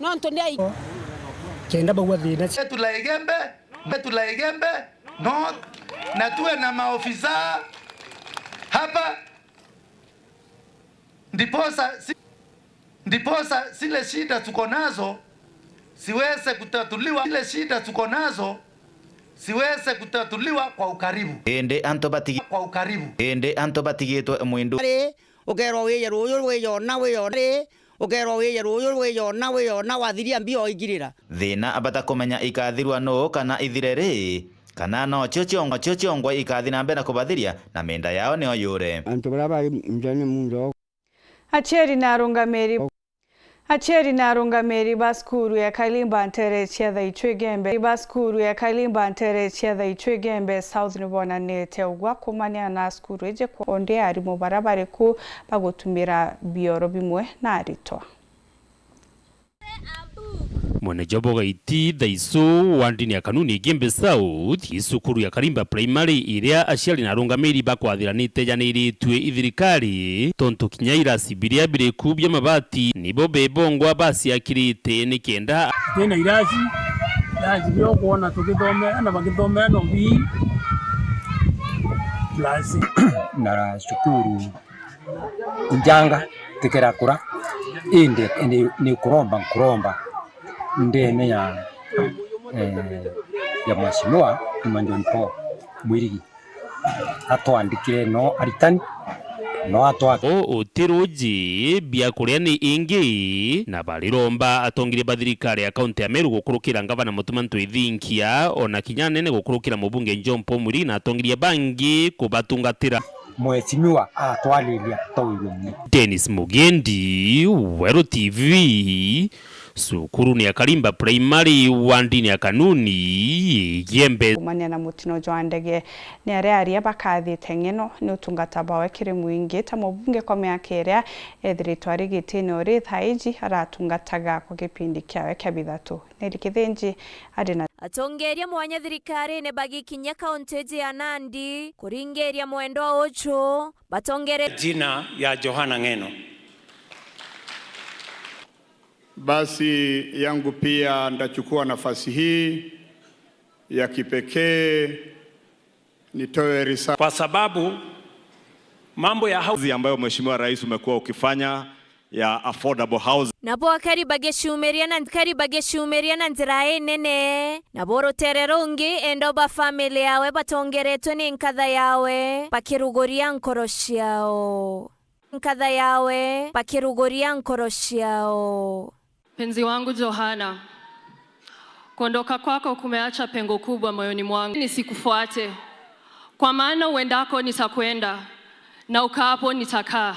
no ntonde kenda bagwa dhina Tulaigembe no na tuwe na maofisa hapa ndiposa zile shida tuko nazo siweze kutatuliwa kwa ukaribu. Ende antobatigitwe mwindu ukerwo wiyona wathiria mbio igirira thina abata kumenya ikathirwa no kana ithireri kana no chochongwa ikathi na mbere kubathiria na menda yao ni oyure antu baraba mjani mundo Acheri na rungameri baskuru ya Kailimba Ntere Chiatha Ichwegembe South Nibona nete ugwa kumania na skuru eje kwa onde ari mu barabare ku bagutumira bioro bimwe na aritoa Mwene joboga iti daiso wandini ya kanuni Gembe South isukuru ya Kalimba Primary iria aciari na rungamiri bakwathiranite janiri tue ithirikari tonto kinyaira sibiria bire kubya mabati nibo bebongwa basi akirite nikenda tena iraji byo kuona tukithome na bagithome no bi klasi na shukuru njanga tekerakura inde ni kuromba ndene ya mheshimiwa Manjonto Mwirigi atwandikire no aritani no atwa otiroji bia kuriani ingi na baliromba atongire bathirikari ya kaunti ya Meru gukurukira ngavana Mutumanto Ithinkia ona kinyanene gukurukira mubunge Njompo Mwirigi na atongiria bangi kubatungatira mheshimiwa atwalilia toyo Dennis Mugendi, Wero TV, sukuru ni ya Kalimba Primary wandini ya kanuni Gembe kumania na mutino joandege ni aria bakathi tengeno ni utungata bawe kire mwingi ta mubunge kwa miaka iria ethiritwari gitini uri thaiji aratungataga kwa kipindi kyawe kya bithatu nerikithenji adina atongeria mwanya thirikari ne bagikinya kaunti ya Nandi kuringeria mwendo ocho batongere jina ya Johana Ngeno. Basi yangu pia ndachukua nafasi hii ya kipekee nitoe risala kwa sababu mambo ya housing ambayo Mheshimiwa Rais umekuwa ukifanya ya affordable housing nabo karibageshumeria na nzira nene naboro tererongi endoba family yawe batongeretwe ni nkatha yawe bakirugoria nkoroshao Penzi wangu Johana, kuondoka kwako kumeacha pengo kubwa moyoni mwangu. Nisikufuate, kwa maana uendako nitakwenda na ukaapo nitakaa.